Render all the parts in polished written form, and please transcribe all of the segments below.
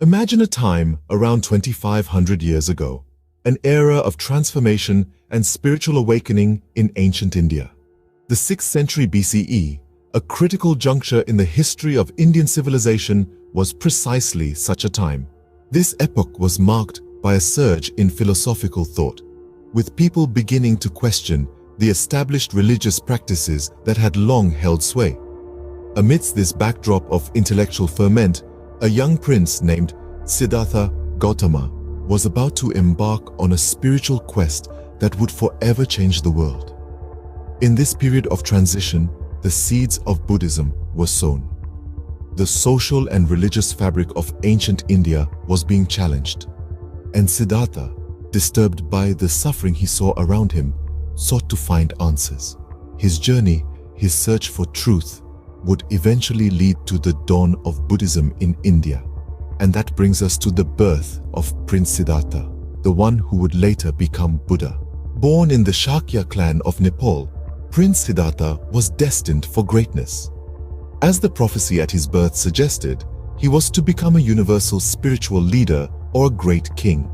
Imagine a time around 2500 years ago, an era of transformation and spiritual awakening in ancient India. The 6th century BCE, a critical juncture in the history of Indian civilization, was precisely such a time. This epoch was marked by a surge in philosophical thought, with people beginning to question the established religious practices that had long held sway. Amidst this backdrop of intellectual ferment, a young prince named Siddhartha Gautama was about to embark on a spiritual quest that would forever change the world. In this period of transition, the seeds of Buddhism were sown. The social and religious fabric of ancient India was being challenged, and Siddhartha, disturbed by the suffering he saw around him, sought to find answers. His journey, his search for truth, would eventually lead to the dawn of Buddhism in India. And that brings us to the birth of Prince Siddhartha, the one who would later become Buddha. Born in the Shakya clan of Nepal, Prince Siddhartha was destined for greatness. As the prophecy at his birth suggested, he was to become a universal spiritual leader or a great king.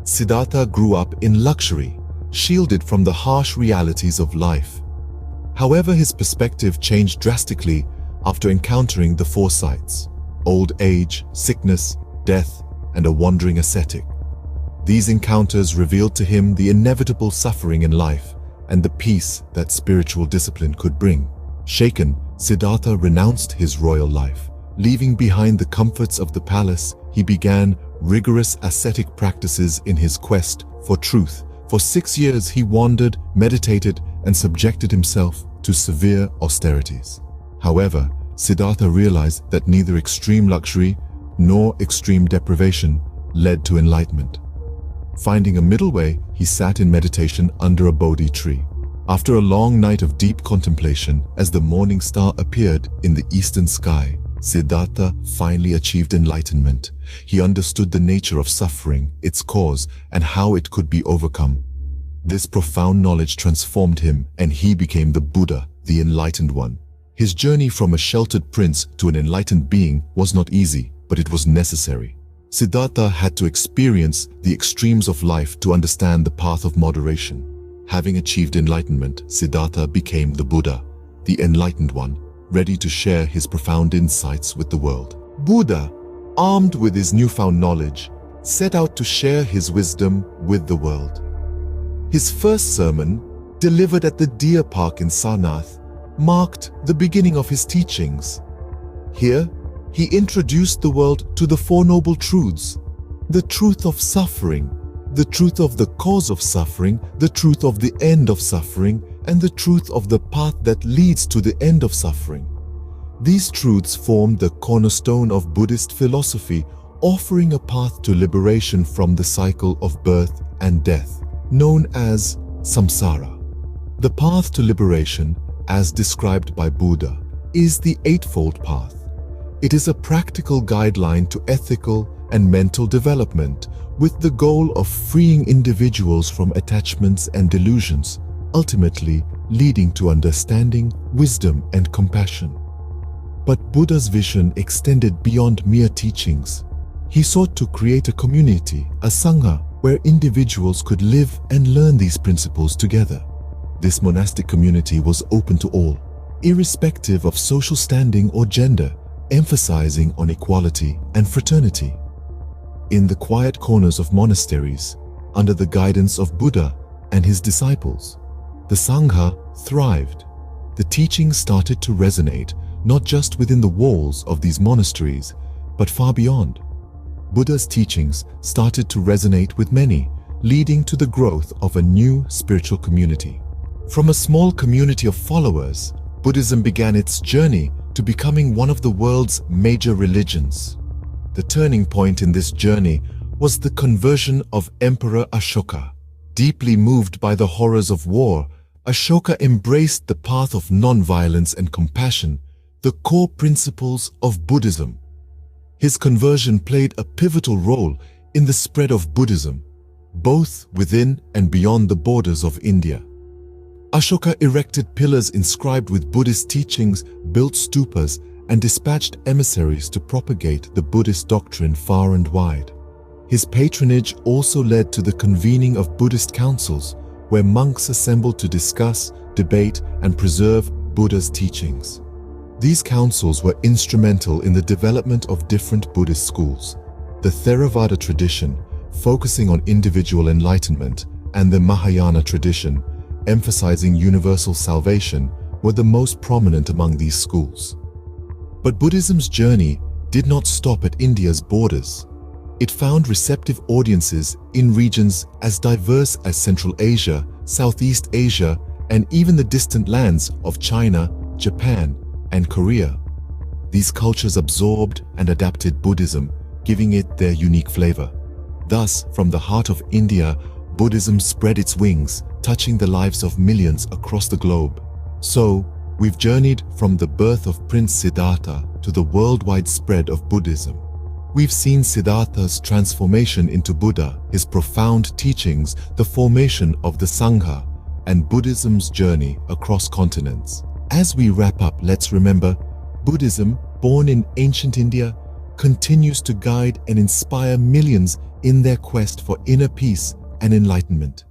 Siddhartha grew up in luxury, shielded from the harsh realities of life. However, his perspective changed drastically after encountering the four sights: old age, sickness, death, and a wandering ascetic. These encounters revealed to him the inevitable suffering in life and the peace that spiritual discipline could bring. Shaken, Siddhartha renounced his royal life. Leaving behind the comforts of the palace, he began rigorous ascetic practices in his quest for truth. For 6 years he wandered, meditated, and subjected himself to severe austerities. However, Siddhartha realized that neither extreme luxury nor extreme deprivation led to enlightenment. Finding a middle way, he sat in meditation under a Bodhi tree. After a long night of deep contemplation, as the morning star appeared in the eastern sky, Siddhartha finally achieved enlightenment. He understood the nature of suffering, its cause, and how it could be overcome. This profound knowledge transformed him, and he became the Buddha, the enlightened one. His journey from a sheltered prince to an enlightened being was not easy, but it was necessary. Siddhartha had to experience the extremes of life to understand the path of moderation. Having achieved enlightenment, Siddhartha became the Buddha, the enlightened one, ready to share his profound insights with the world. Buddha, armed with his newfound knowledge, set out to share his wisdom with the world. His first sermon, delivered at the Deer Park in Sarnath, marked the beginning of his teachings. Here, he introduced the world to the Four Noble Truths: the truth of suffering, the truth of the cause of suffering, the truth of the end of suffering, and the truth of the path that leads to the end of suffering. These truths formed the cornerstone of Buddhist philosophy, offering a path to liberation from the cycle of birth and death, known as samsara. The path to liberation, as described by Buddha, is the Eightfold Path. It is a practical guideline to ethical and mental development, with the goal of freeing individuals from attachments and delusions, ultimately leading to understanding, wisdom, and compassion. But Buddha's vision extended beyond mere teachings. He sought to create a community, a sangha, where individuals could live and learn these principles together. This monastic community was open to all, irrespective of social standing or gender, emphasizing on equality and fraternity. In the quiet corners of monasteries, under the guidance of Buddha and his disciples, the sangha thrived. The teachings started to resonate not just within the walls of these monasteries, but far beyond. Buddha's teachings started to resonate with many, leading to the growth of a new spiritual community. From a small community of followers, Buddhism began its journey to becoming one of the world's major religions. The turning point in this journey was the conversion of Emperor Ashoka. Deeply moved by the horrors of war, Ashoka embraced the path of non-violence and compassion, the core principles of Buddhism. His conversion played a pivotal role in the spread of Buddhism, both within and beyond the borders of India. Ashoka erected pillars inscribed with Buddhist teachings, built stupas, and dispatched emissaries to propagate the Buddhist doctrine far and wide. His patronage also led to the convening of Buddhist councils, where monks assembled to discuss, debate, and preserve Buddha's teachings. These councils were instrumental in the development of different Buddhist schools. The Theravada tradition, focusing on individual enlightenment, and the Mahayana tradition, emphasizing universal salvation, were the most prominent among these schools. But Buddhism's journey did not stop at India's borders. It found receptive audiences in regions as diverse as Central Asia, Southeast Asia, and even the distant lands of China, Japan, and Korea. These cultures absorbed and adapted Buddhism, giving it their unique flavor. Thus, from the heart of India, Buddhism spread its wings, touching the lives of millions across the globe. So, we've journeyed from the birth of Prince Siddhartha to the worldwide spread of Buddhism. We've seen Siddhartha's transformation into Buddha, his profound teachings, the formation of the Sangha, and Buddhism's journey across continents. As we wrap up, let's remember, Buddhism, born in ancient India, continues to guide and inspire millions in their quest for inner peace and enlightenment.